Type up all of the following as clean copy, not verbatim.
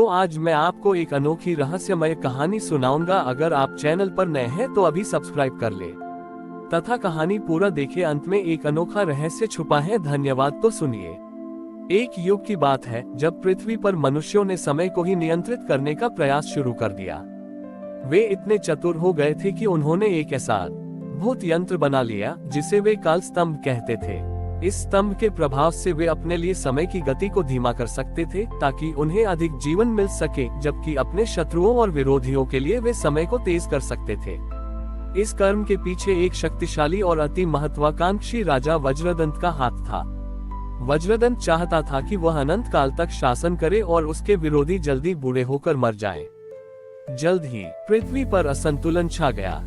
तो आज मैं आपको एक अनोखी रहस्यमय कहानी सुनाऊंगा। अगर आप चैनल पर नए हैं तो अभी सब्सक्राइब कर ले तथा कहानी पूरा देखे। अंत में एक अनोखा रहस्य छुपा है। धन्यवाद। तो सुनिए। एक युग की बात है जब पृथ्वी पर मनुष्यों ने समय को ही नियंत्रित करने का प्रयास शुरू कर दिया। वे इतने चतुर हो गए थे कि उन्होंने एक ऐसा अद्भुत यंत्र बना लिया जिसे वे काल स्तंभ कहते थे। इस स्तंभ के प्रभाव से वे अपने लिए समय की गति को धीमा कर सकते थे ताकि उन्हें अधिक जीवन मिल सके, जबकि अपने शत्रुओं और विरोधियों के लिए वे समय को तेज कर सकते थे। इस कर्म के पीछे एक शक्तिशाली और अति महत्वाकांक्षी राजा वज्रदंत का हाथ था। वज्रदंत चाहता था कि वह अनंत काल तक शासन करे और उसके विरोधी जल्दी बूढ़े होकर मर जाएं। जल्द ही पृथ्वी पर असंतुलन छा गया।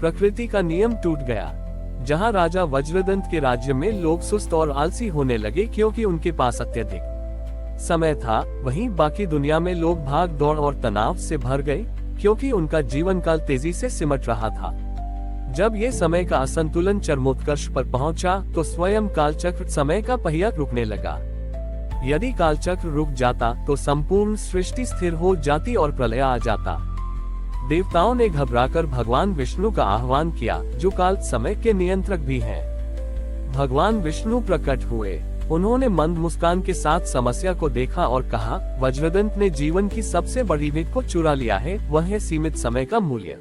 प्रकृति का नियम टूट गया। जहां राजा वज्रदंत के राज्य में लोग सुस्त और आलसी होने लगे क्योंकि उनके पास अत्यधिक समय था, वहीं बाकी दुनिया में लोग भाग दौड़ और तनाव से भर गए क्योंकि उनका जीवन काल तेजी से सिमट रहा था। जब ये समय का असंतुलन चरमोत्कर्ष पर पहुंचा तो स्वयं कालचक्र समय का पहिया रुकने लगा। यदि कालचक्र रुक जाता तो संपूर्ण सृष्टि स्थिर हो जाती और प्रलय आ जाता। देवताओं ने घबराकर भगवान विष्णु का आह्वान किया, जो काल समय के नियंत्रक भी हैं। भगवान विष्णु प्रकट हुए। उन्होंने मंद मुस्कान के साथ समस्या को देखा और कहा, वज्रदंत ने जीवन की सबसे बड़ी भेद को चुरा लिया है, वह है सीमित समय का मूल्य।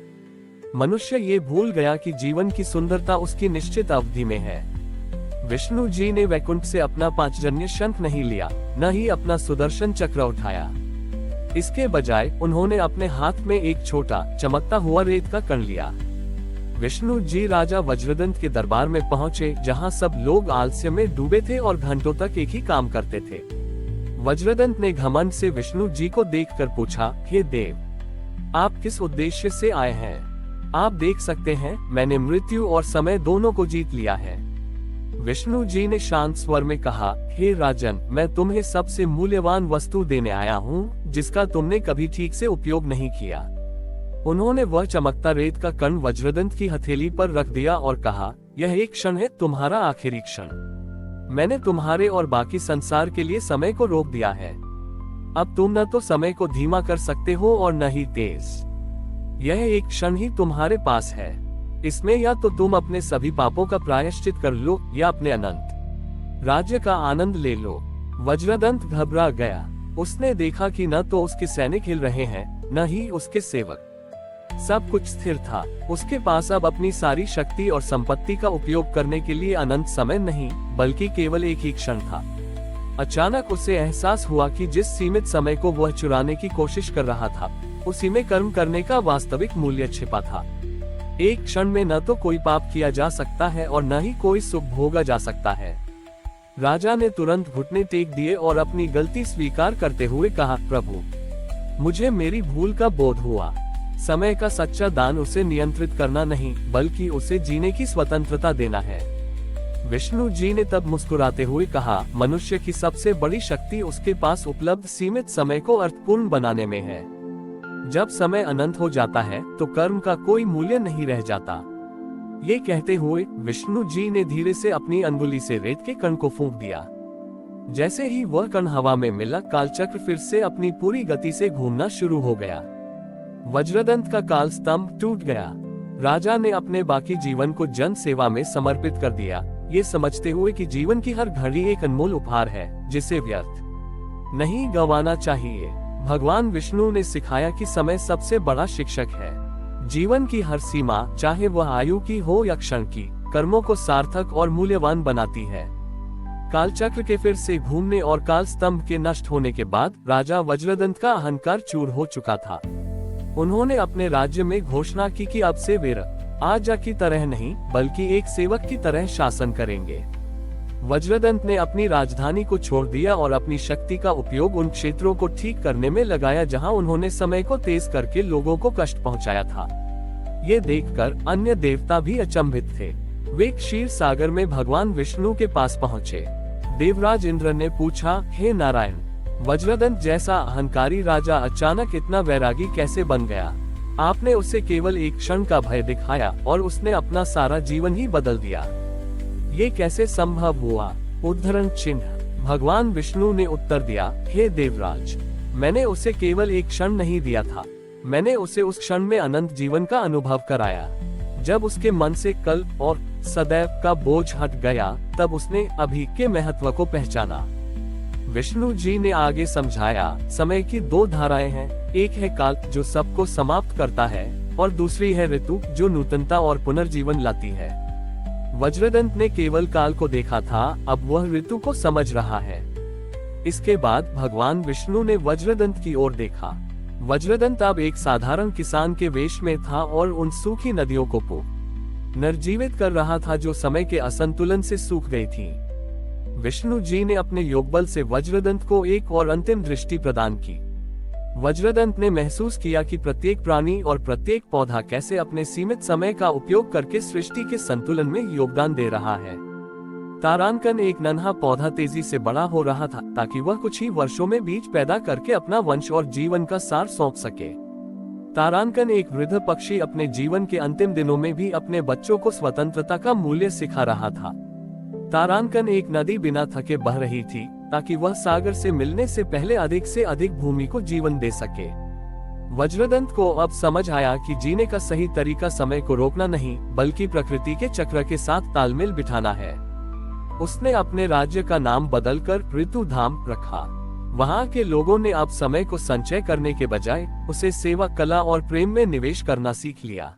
मनुष्य ये भूल गया कि जीवन की सुंदरता उसकी निश्चित अवधि में है। विष्णु जी ने वैकुंठ से अपना पांचजन्य शंख नहीं लिया, न ही अपना सुदर्शन चक्र उठाया। इसके बजाय उन्होंने अपने हाथ में एक छोटा चमकता हुआ रेत का कण लिया। विष्णु जी राजा वज्रदंत के दरबार में पहुंचे, जहां सब लोग आलस्य में डूबे थे और घंटों तक एक ही काम करते थे। वज्रदंत ने घमंड से विष्णु जी को देखकर पूछा, हे देव, आप किस उद्देश्य से आए हैं? आप देख सकते हैं मैंने मृत्यु और समय दोनों को जीत लिया है। विष्णु जी ने शांत स्वर में कहा, हे राजन, मैं तुम्हें सबसे मूल्यवान वस्तु देने आया हूँ जिसका तुमने कभी ठीक से उपयोग नहीं किया। उन्होंने वह चमकता रेत का कण वज्रदंत की हथेली पर रख दिया और कहा, यह एक क्षण है, तुम्हारा आखिरी क्षण। मैंने तुम्हारे और बाकी संसार के लिए समय को रोक दिया है। अब तुम न तो समय को धीमा कर सकते हो और न ही तेज। यह एक क्षण ही तुम्हारे पास है। इसमें या तो तुम अपने सभी पापों का प्रायश्चित कर लो या अपने अनंत राज्य का आनंद ले लो। वज्रदंत घबरा गया। उसने देखा कि न तो उसके सैनिक हिल रहे हैं, न ही उसके सेवक। सब कुछ स्थिर था। उसके पास अब अपनी सारी शक्ति और संपत्ति का उपयोग करने के लिए अनंत समय नहीं, बल्कि केवल एक ही क्षण था। अचानक उसे एहसास हुआ कि जिस सीमित समय को वह चुराने की कोशिश कर रहा था, उसी में कर्म करने का वास्तविक मूल्य छिपा था। एक क्षण में न तो कोई पाप किया जा सकता है और न ही कोई सुख भोगा जा सकता है। राजा ने तुरंत घुटने टेक दिए और अपनी गलती स्वीकार करते हुए कहा, प्रभु, मुझे मेरी भूल का बोध हुआ। समय का सच्चा दान उसे नियंत्रित करना नहीं, बल्कि उसे जीने की स्वतंत्रता देना है। विष्णु जी ने तब मुस्कुराते हुए कहा, मनुष्य की सबसे बड़ी शक्ति उसके पास उपलब्ध सीमित समय को अर्थपूर्ण बनाने में है। जब समय अनंत हो जाता है तो कर्म का कोई मूल्य नहीं रह जाता। ये कहते हुए विष्णु जी ने धीरे से अपनी अंगुली से रेत के कण को फूंक दिया। जैसे ही वह कण हवा में मिला, कालचक्र फिर से अपनी पूरी गति से घूमना शुरू हो गया। वज्रदंत का काल स्तंभ टूट गया। राजा ने अपने बाकी जीवन को जन सेवा में समर्पित कर दिया, ये समझते हुए कि जीवन की हर घड़ी एक अनमोल उपहार है जिसे व्यर्थ नहीं गंवाना चाहिए। भगवान विष्णु ने सिखाया कि समय सबसे बड़ा शिक्षक है। जीवन की हर सीमा, चाहे वह आयु की हो या क्षण की, कर्मों को सार्थक और मूल्यवान बनाती है। कालचक्र के फिर से घूमने और काल स्तंभ के नष्ट होने के बाद राजा वज्रदंत का अहंकार चूर हो चुका था। उन्होंने अपने राज्य में घोषणा की कि अब से वे राजा की तरह नहीं, बल्कि एक सेवक की तरह शासन करेंगे। वज्रदंत ने अपनी राजधानी को छोड़ दिया और अपनी शक्ति का उपयोग उन क्षेत्रों को ठीक करने में लगाया जहां उन्होंने समय को तेज करके लोगों को कष्ट पहुंचाया था। ये देखकर अन्य देवता भी अचंभित थे। वे क्षीर सागर में भगवान विष्णु के पास पहुंचे। देवराज इंद्र ने पूछा, हे नारायण, वज्रदंत जैसा अहंकारी राजा अचानक इतना वैरागी कैसे बन गया? आपने उसे केवल एक क्षण का भय दिखाया और उसने अपना सारा जीवन ही बदल दिया। ये कैसे संभव हुआ? उद्धरण चिन्ह। भगवान विष्णु ने उत्तर दिया, हे देवराज, मैंने उसे केवल एक क्षण नहीं दिया था, मैंने उसे उस क्षण में अनंत जीवन का अनुभव कराया। जब उसके मन से कल और सदैव का बोझ हट गया, तब उसने अभी के महत्व को पहचाना। विष्णु जी ने आगे समझाया, समय की दो धाराएं हैं, एक है काल जो सबको समाप्त करता है और दूसरी है ऋतु जो नूतनता और पुनर्जीवन लाती है। वज्रदंत ने केवल काल को देखा था, अब वह ऋतु को समझ रहा है। इसके बाद भगवान विष्णु ने वज्रदंत की ओर देखा। वज्रदंत अब एक साधारण किसान के वेश में था और उन सूखी नदियों को पुनर्जीवित कर रहा था जो समय के असंतुलन से सूख गई थी। विष्णु जी ने अपने योगबल से वज्रदंत को एक और अंतिम दृष्टि प्रदान की। वज्रदंत ने महसूस किया कि प्रत्येक प्राणी और प्रत्येक पौधा कैसे अपने सीमित समय का उपयोग करके सृष्टि के संतुलन में योगदान दे रहा है। तारांकन एक नन्हा पौधा तेजी से बड़ा हो रहा था ताकि वह कुछ ही वर्षों में बीज पैदा करके अपना वंश और जीवन का सार सौंप सके। तारांकन एक वृद्ध पक्षी अपने जीवन के अंतिम दिनों में भी अपने बच्चों को स्वतंत्रता का मूल्य सिखा रहा था। तारांकन एक नदी बिना थके बह रही थी ताकि वह सागर से मिलने से पहले अधिक से अधिक भूमि को जीवन दे सके। वज्रदंत को अब समझ आया कि जीने का सही तरीका समय को रोकना नहीं, बल्कि प्रकृति के चक्र के साथ तालमेल बिठाना है। उसने अपने राज्य का नाम बदलकर ऋतुधाम रखा। वहाँ के लोगों ने अब समय को संचय करने के बजाय उसे सेवा, कला और प्रेम में निवेश करना सीख लिया।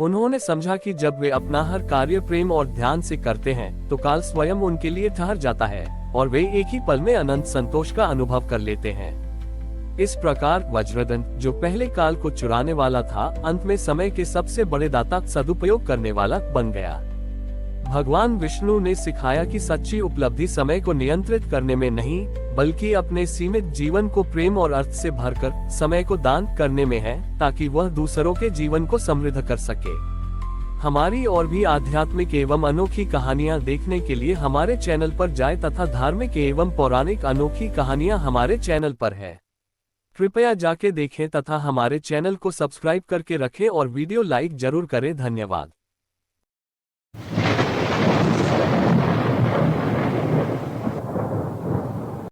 उन्होंने समझा कि जब वे अपना हर कार्य प्रेम और ध्यान से करते हैं, तो काल स्वयं उनके लिए ठहर जाता है और वे एक ही पल में अनंत संतोष का अनुभव कर लेते हैं। इस प्रकार वज्रदंत, जो पहले काल को चुराने वाला था, अंत में समय के सबसे बड़े दाता, सदुपयोग करने वाला बन गया। भगवान विष्णु ने सिखाया कि सच्ची उपलब्धि समय को नियंत्रित करने में नहीं, बल्कि अपने सीमित जीवन को प्रेम और अर्थ से भरकर समय को दान करने में है, ताकि वह दूसरों के जीवन को समृद्ध कर सके। हमारी और भी आध्यात्मिक एवं अनोखी कहानियां देखने के लिए हमारे चैनल पर जाएं तथा धार्मिक एवं पौराणिक अनोखी कहानियां हमारे चैनल पर है। कृपया जाके देखें तथा हमारे चैनल को सब्सक्राइब करके रखें और वीडियो लाइक जरूर करें। धन्यवाद।